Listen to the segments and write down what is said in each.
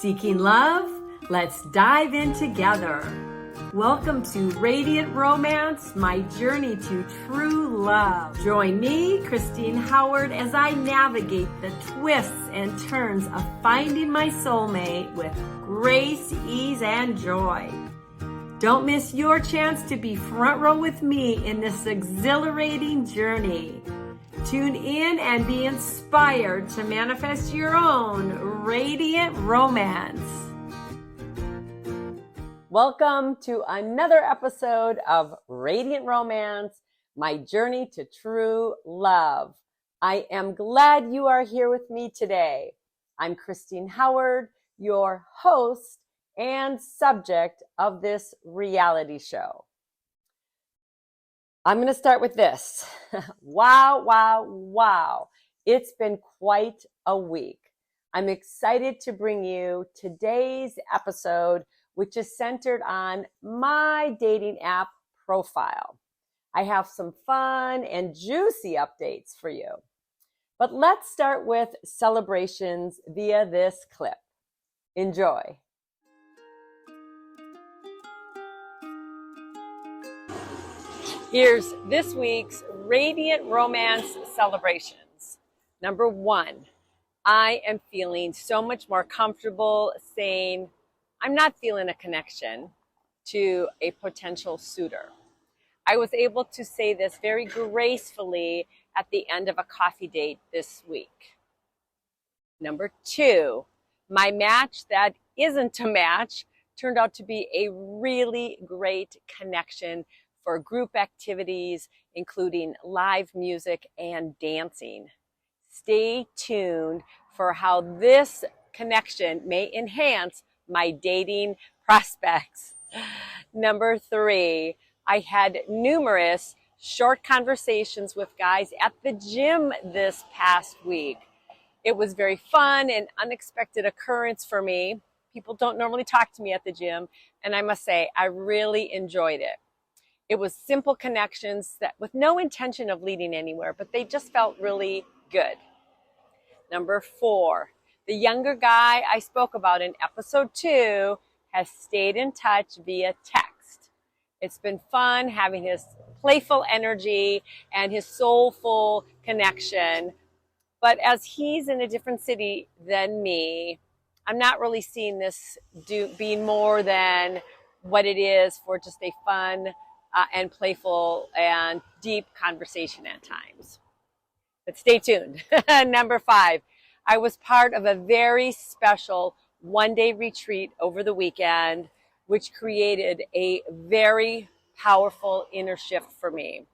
Seeking love? Let's dive in together. Welcome to Radiant Romance, my journey to true love. Join me, Christine Howard, as I navigate the twists and turns of finding my soulmate with grace, ease, and joy. Don't miss your chance to be front row with me in this exhilarating journey. Tune in and be inspired to manifest your own radiant romance. Welcome to another episode of Radiant Romance, my journey to true love. I am glad you are here with me today. I'm Christine Howard, your host and subject of this reality show. I'm going to start with this. Wow. It's been quite a week. I'm excited to bring you today's episode, which is centered on my dating app profile. I have some fun and juicy updates for you. But let's start with celebrations via this clip. Enjoy. Here's this week's Radiant Romance celebrations. Number 1, I am feeling so much more comfortable saying I'm not feeling a connection to a potential suitor. I was able to say this very gracefully at the end of a coffee date this week. Number 2, my match that isn't a match turned out to be a really great connection for group activities, including live music and dancing. Stay tuned for how this connection may enhance my dating prospects. Number 3, I had numerous short conversations with guys at the gym this past week. It was very fun and unexpected occurrence for me. People don't normally talk to me at the gym, and I must say, I really enjoyed it. It was simple connections that with no intention of leading anywhere, but they just felt really good. Number 4, the younger guy I spoke about in episode 2 has stayed in touch via text. It's been fun having his playful energy and his soulful connection. But as he's in a different city than me, I'm not really seeing this being more than what it is for just a fun and playful and deep conversation at times. But stay tuned. Number 5, I was part of a very special one-day retreat over the weekend, which created a very powerful inner shift for me.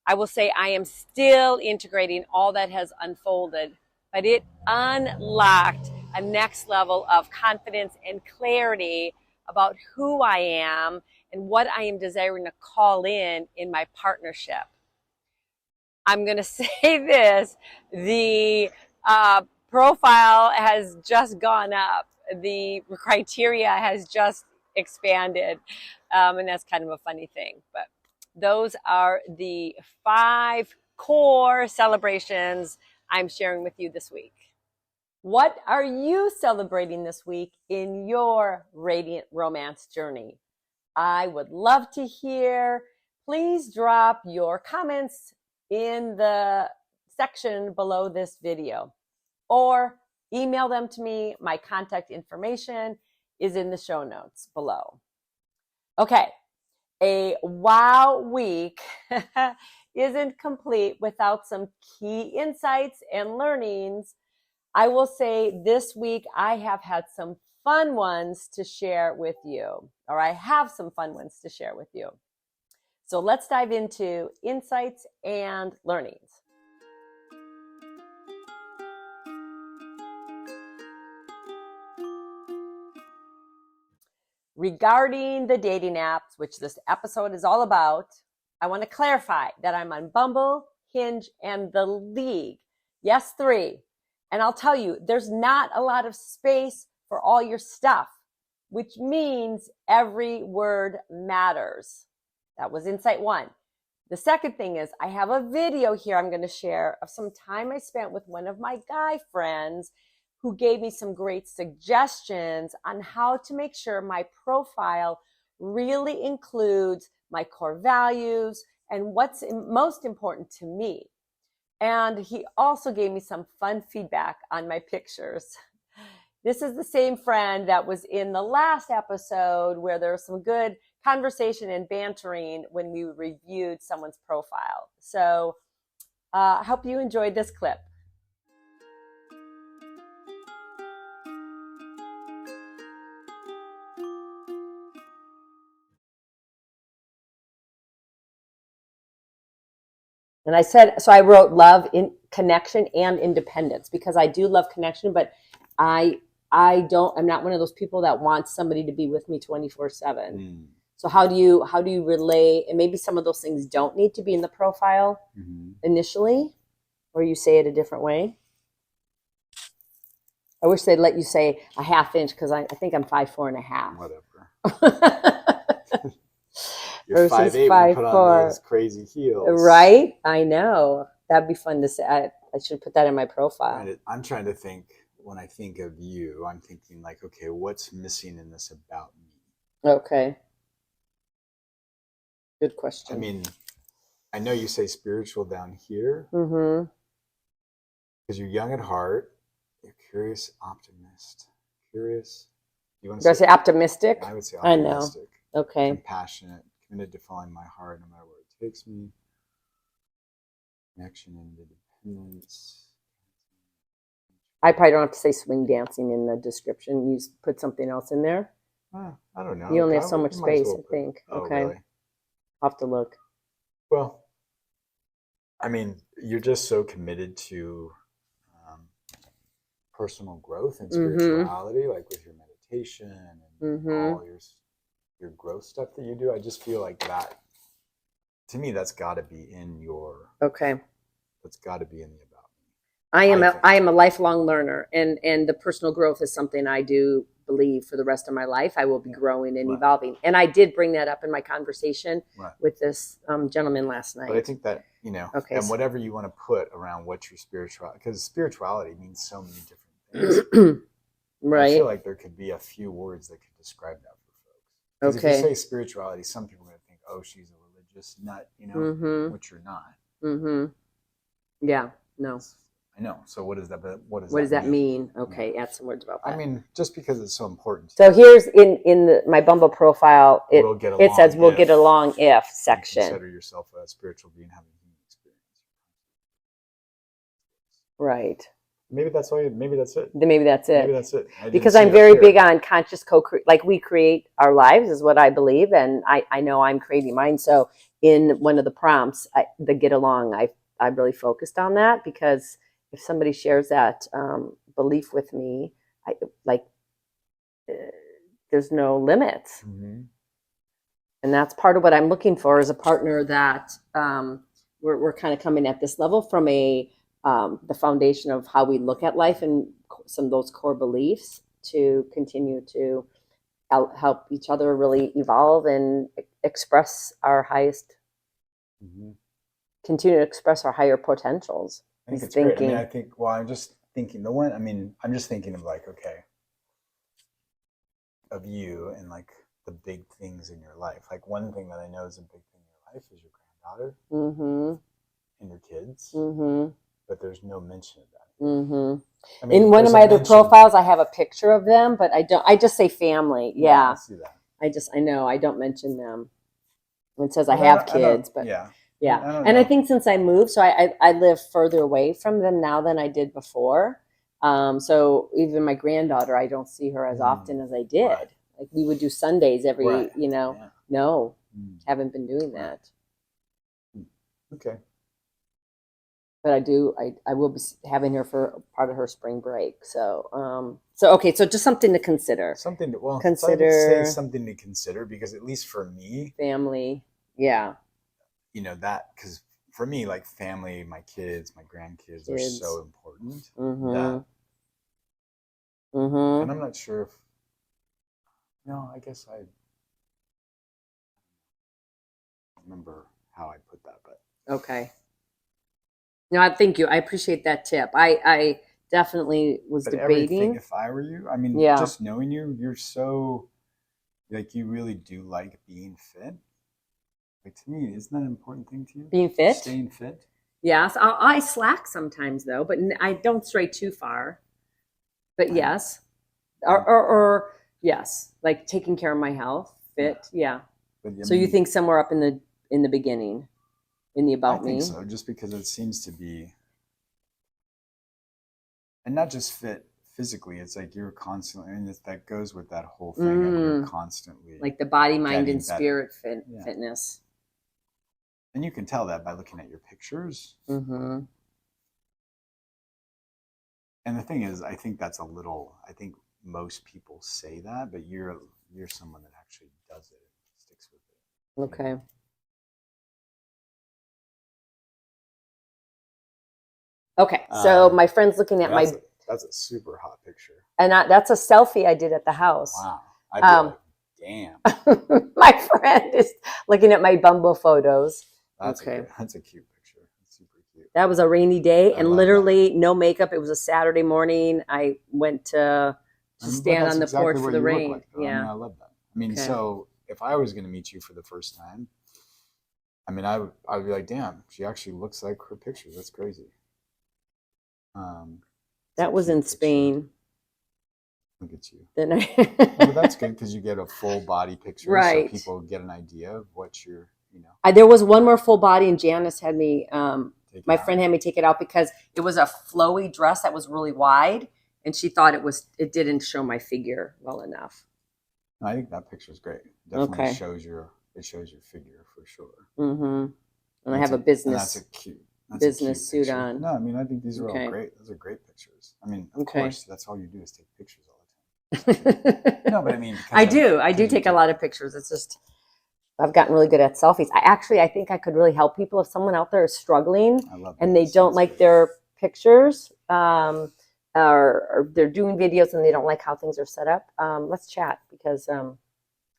I will say I am still integrating all that has unfolded, but it unlocked a next level of confidence and clarity about who I am and what I am desiring to call in my partnership. I'm going to say this, the profile has just gone up. The criteria has just expanded, and that's kind of a funny thing. But those are the 5 core celebrations I'm sharing with you this week. What are you celebrating this week in your Radiant Romance journey? I would love to hear. Please drop your comments in the section below this video or email them to me. My contact information is in the show notes below. Okay, a wow week isn't complete without some key insights and learnings. I will say this week I have had some fun ones to share with you, or I have some fun ones to share with you. So let's dive into insights and learnings. Regarding the dating apps, which this episode is all about, I want to clarify that I'm on Bumble, Hinge, and The League. Yes, 3. And I'll tell you, there's not a lot of space for all your stuff, which means every word matters. That was insight 1. The second thing is I have a video here I'm going to share of some time I spent with one of my guy friends who gave me some great suggestions on how to make sure my profile really includes my core values and what's most important to me. And he also gave me some fun feedback on my pictures. This is the same friend that was in the last episode where there was some good conversation and bantering when we reviewed someone's profile. So I hope you enjoyed this clip. And I said, so I wrote love, in connection, and independence, because I do love connection, but I'm not one of those people that wants somebody to be with me 24/7. So how do you relay, and maybe some of those things don't need to be in the profile initially, or you say it a different way. I wish they'd let you say a half inch, because I think I'm 5'4.5". Whatever. You're 5'8" when you put on those crazy heels. Right? I know. That'd be fun to say. I should put that in my profile. I'm trying to think, when I think of you, I'm thinking like, okay, what's missing in this about me? Okay. Good question. I mean, I know you say spiritual down here. Because you're young at heart. You're curious, optimist. Curious. You want to say optimistic? I would say optimistic. I know. Okay. Compassionate. Committed to following my heart no matter where it takes me. Connection and independence. I probably don't have to say swing dancing in the description. You put something else in there? I don't know. You only have so much space, I think. Okay. Really? I'll have to look. Well, I mean, you're just so committed to personal growth and spirituality, like with your meditation and all your growth stuff that you do. I just feel like that, to me, that's got to be in your. Okay. That's got to be in the about me. I am a lifelong learner, and the personal growth is something I do believe for the rest of my life. I will be growing and evolving, and I did bring that up in my conversation with this gentleman last night. But I think that and whatever you want to put around what your spirituality, because spirituality means so many different things. Right. I feel like there could be a few words that could describe that for folks. Because if you say spirituality, some people are going to think, oh, she's a religious nut, which you're not. Yeah. No. I know. So what does that? What does that mean? Okay, add some words about that. I mean, just because it's so important. So here's in my Bumble profile, it says we'll get along if section. You consider yourself a spiritual being having a human experience. Right. Maybe that's all. Maybe that's it. Maybe that's it. Maybe that's it. Because I'm very big on conscious like we create our lives is what I believe, and I know I'm creating mine. So in one of the prompts, the get along, I really focused on that, because if somebody shares that belief with me, there's no limits. And that's part of what I'm looking for, is a partner that we're kind of coming at this level from the foundation of how we look at life and some of those core beliefs, to continue to help each other really evolve and express our highest, continue to express our higher potentials. I think it's great. I mean, I'm just thinking I'm just thinking of like, okay, of you and like the big things in your life. Like one thing that I know is a big thing in your life is your granddaughter and your kids, but there's no mention of that. I mean, in one of my other profiles, I have a picture of them, but I just say family. Yeah. I see that. I know I don't mention them. It says I have kids, but yeah. And I think since I moved, so I live further away from them now than I did before. So even my granddaughter, I don't see her as often as I did. Right. Like we would do Sundays every, no, haven't been doing that. Okay. But I will be having her for part of her spring break. So, okay. So just something to consider. Something to consider. Say something to consider, because at least for me, family. Yeah. That, because for me, like family, my kids, my grandkids are so important. And I'm not sure if, I guess I don't remember how I put that, but. Okay. No, thank you. I appreciate that tip. I definitely was But debating. everything, if I were you, I mean, Yeah. just knowing you, you're so, like, you really do like being fit. Like, to me, isn't that an important thing to you? Being fit? Staying fit? Yes. I slack sometimes, though, but I don't stray too far. But yes. Or yes, like taking care of my health, fit, yeah. But, So you think somewhere up in the beginning, in the about me? I think so, just because it seems to be, and not just fit physically, it's like you're constantly, and that goes with that whole thing of you're constantly like the body, mind, getting and spirit Yeah. fitness. And you can tell that by looking at your pictures. Mm-hmm. And the thing is, I think that's I think most people say that, but you're someone that actually does it, sticks with it. Okay. Okay, so my friend's looking at That's a super hot picture. And that's a selfie I did at the house. Wow. I'd be like, damn. My friend is looking at my Bumble photos. That's a cute picture. That's super cute. That was a rainy day and literally no makeup. It was a Saturday morning. I went to stand on the porch for the rain. Like, yeah. I mean, I love that. I mean, so if I was going to meet you for the first time, I mean, I would be like, damn, she actually looks like her pictures. That's crazy. That was in Spain. Look at you. Then well, that's good because you get a full body picture, right? So people get an idea of what you're, There was one more full body, and Janice had me. My friend had me take it out because it was a flowy dress that was really wide, and she thought it didn't show my figure well enough. I think that picture is great. Definitely shows your figure for sure. Mm-hmm. And I have a business. That's a cute. Business suit on. No, I mean, I think these are all great. Those are great pictures. I mean, of course, that's all you do is take pictures all the time. No, but I mean, I do take a lot of pictures. It's just I've gotten really good at selfies. I think I could really help people if someone out there is struggling and they don't like their pictures, or they're doing videos and they don't like how things are set up. Let's chat because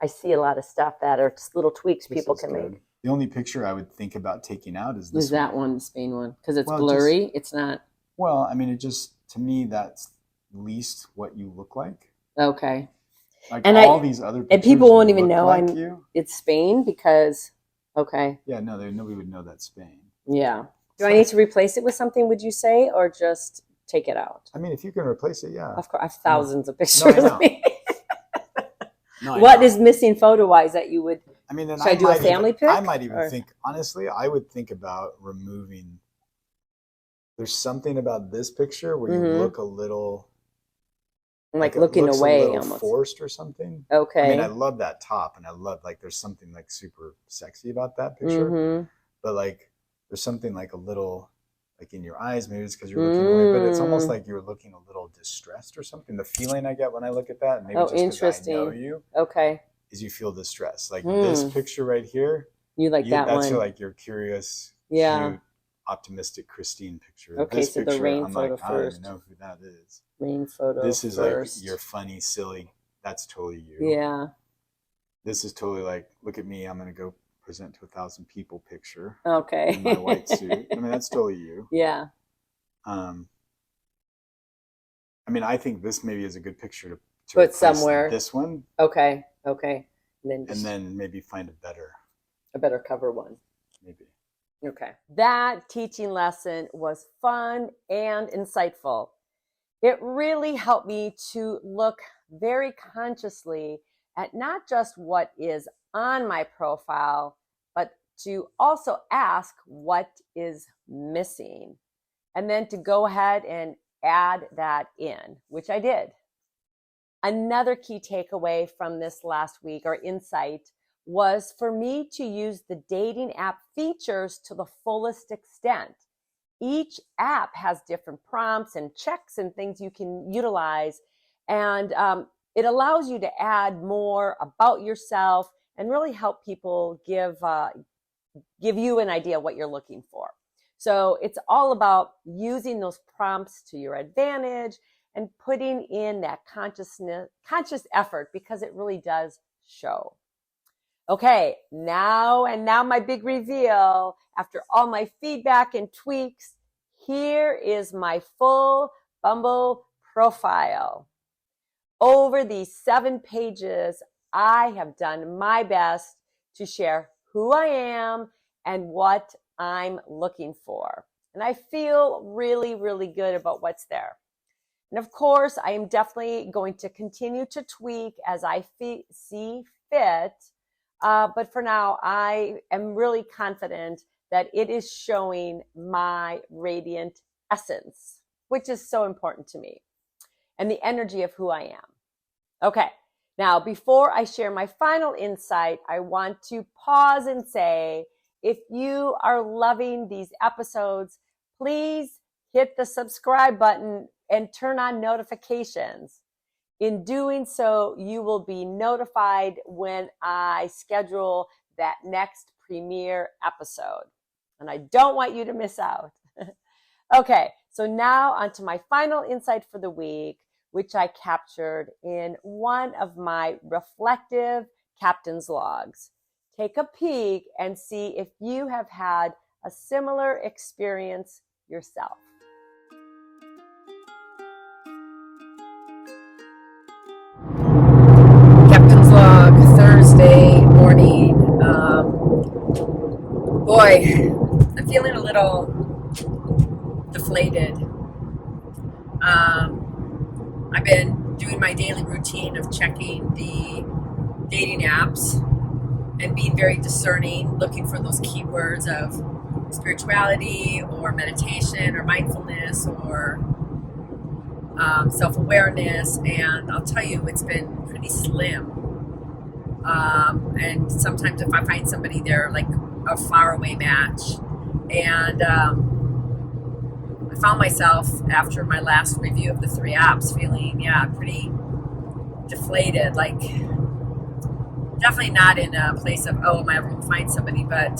I see a lot of stuff that are just little tweaks people can make. The only picture I would think about taking out is this. Is that one, the Spain one? Because it's blurry. It's not. Well, I mean, it just, to me, that's least what you look like. Okay. Like and all these other pictures. And people won't even know like it's Spain because, okay. Yeah, no, nobody would know that's Spain. Yeah. Do I need to replace it with something, would you say, or just take it out? I mean, if you can replace it, yeah. Of course, I have thousands of pictures of me. No, what is missing photo-wise that you would? I mean, should I do a family pic? I might even think, honestly, I would think about removing. There's something about this picture where you look a little, like looking away, almost forced or something. Okay. I mean, I love that top, and I love there's something like super sexy about that picture. But like, there's something like a little. Like in your eyes, maybe it's because you're looking away, but it's almost like you're looking a little distressed or something. The feeling I get when I look at that, maybe just because I know you, is you feel distressed. Like this picture right here, you like that that's one? Like your curious, cute, optimistic Christine picture. Okay, this so picture, the rain I'm photo like, first. I don't even know who that is. Rain photo. This is first. Like your funny, silly. That's totally you. Yeah. This is totally like, look at me. I'm gonna go present to 1,000 people picture. Okay. In my white suit. I mean, that's totally you. Yeah. I mean, I think this maybe is a good picture to put somewhere. This one. Okay. And then maybe find a better cover one. Maybe. Okay. That teaching lesson was fun and insightful. It really helped me to look very consciously at not just what is on my profile, but to also ask what is missing. And then to go ahead and add that in, which I did. Another key takeaway from this last week or insight was for me to use the dating app features to the fullest extent. Each app has different prompts and checks and things you can utilize. And it allows you to add more about yourself and really help people give you an idea what you're looking for. So it's all about using those prompts to your advantage and putting in that conscious effort because it really does show. Okay, now my big reveal. After all my feedback and tweaks, here is my full Bumble profile. Over these 7 pages, I have done my best to share who I am and what I'm looking for. And I feel really, really good about what's there. And of course, I am definitely going to continue to tweak as I see fit. But for now, I am really confident that it is showing my radiant essence, which is so important to me, and the energy of who I am. Okay, now before I share my final insight, I want to pause and say, if you are loving these episodes, please hit the subscribe button and turn on notifications. In doing so, you will be notified when I schedule that next premiere episode. And I don't want you to miss out. Okay, so now onto my final insight for the week, which I captured in one of my reflective captain's logs. Take a peek and see if you have had a similar experience yourself. Captain's log, Thursday morning. Boy, I'm feeling a little deflated. I've been doing my daily routine of checking the dating apps and being very discerning, looking for those keywords of spirituality or meditation or mindfulness or self-awareness, and I'll tell you, it's been pretty slim. And sometimes if I find somebody, they're like a faraway match. And I found myself after my last review of the 3 apps feeling, pretty deflated. Like, definitely not in a place of, am I ever going to find somebody? But,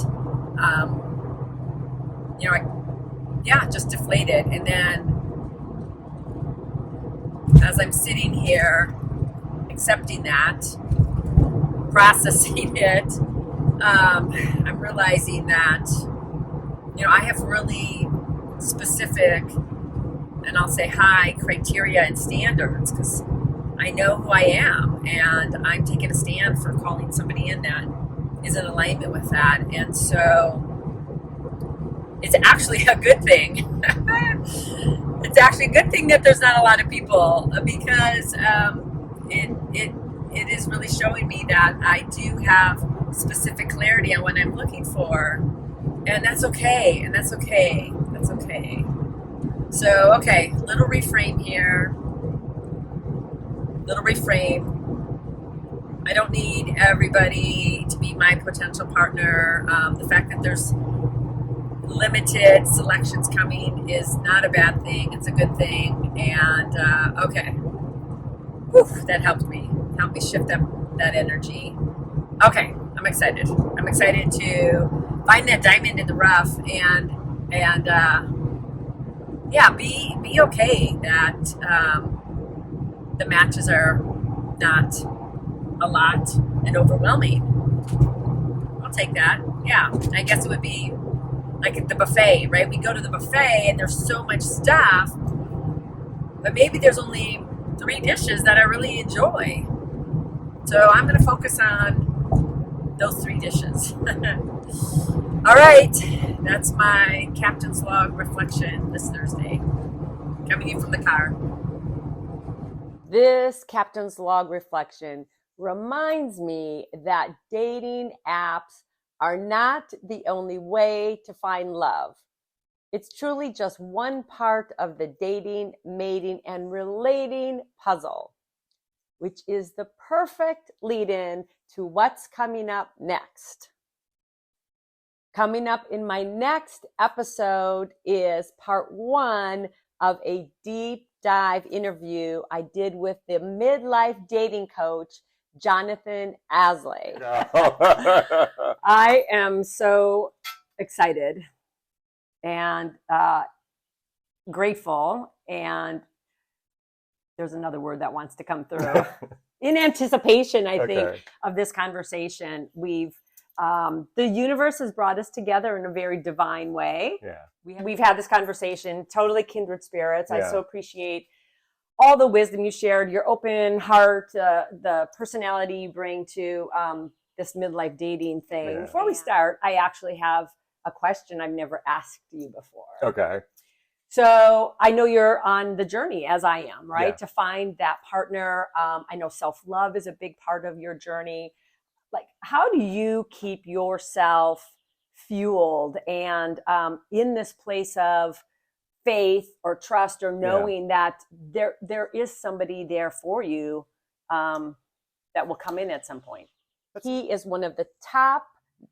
just deflated. And then as I'm sitting here accepting that, processing it, I'm realizing that, I have really specific, and I'll say high criteria and standards, because I know who I am, and I'm taking a stand for calling somebody in that is in alignment with that. And so it's actually a good thing. It's actually a good thing that there's not a lot of people, because it is really showing me that I do have specific clarity on what I'm looking for, and that's okay. That's okay. So, okay, little reframe here. I don't need everybody to be my potential partner. The fact that there's limited selections coming is not a bad thing. It's a good thing. And okay, whew, that helped me shift that energy. Okay, I'm excited to find that diamond in the rough, and be okay that the matches are not a lot and overwhelming. I'll take that. Yeah, I guess it would be like at the buffet, right? We go to the buffet and there's so much stuff, but maybe there's only 3 dishes that I really enjoy. So I'm going to focus on those 3 dishes. All right, that's my Captain's Log reflection this Thursday, coming in from the car. This Captain's Log reflection reminds me that dating apps are not the only way to find love. It's truly just one part of the dating, mating, and relating puzzle, which is the perfect lead-in to what's coming up next. Coming up in my next episode is part 1 of a deep dive interview I did with the midlife dating coach, Jonathan Asley. I am so excited and grateful, and there's another word that wants to come through. In anticipation, I think, of this conversation. We've The universe has brought us together in a very divine way. Yeah. We've had this conversation, totally kindred spirits. I Yeah. so appreciate all the wisdom you shared, your open heart, the personality you bring to this midlife dating thing. Yeah. Before we start, I actually have a question I've never asked you before. Okay. So I know you're on the journey, as I am, right? Yeah. To find that partner. I know self-love is a big part of your journey. Like, how do you keep yourself fueled and in this place of faith or trust or knowing that there is somebody there for you that will come in at some point? He is one of the top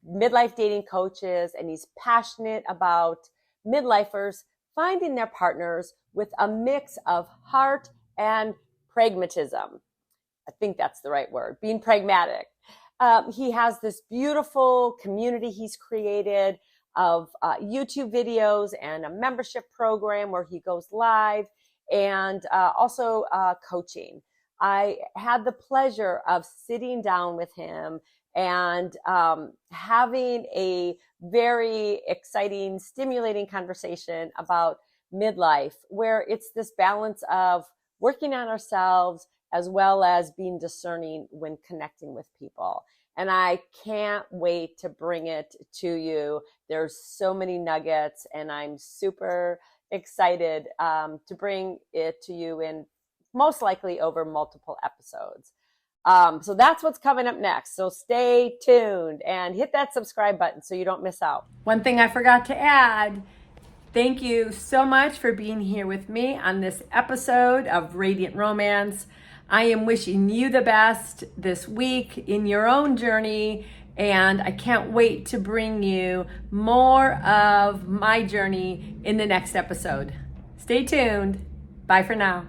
midlife dating coaches, and he's passionate about midlifers finding their partners with a mix of heart and pragmatism. I think that's the right word, being pragmatic. He has this beautiful community he's created of YouTube videos and a membership program where he goes live, and also coaching. I had the pleasure of sitting down with him and having a very exciting, stimulating conversation about midlife, where it's this balance of working on ourselves as well as being discerning when connecting with people. And I can't wait to bring it to you. There's so many nuggets, and I'm super excited to bring it to you in most likely over multiple episodes. So that's what's coming up next. So stay tuned and hit that subscribe button so you don't miss out. One thing I forgot to add, thank you so much for being here with me on this episode of Radiant Romance. I am wishing you the best this week in your own journey, and I can't wait to bring you more of my journey in the next episode. Stay tuned. Bye for now.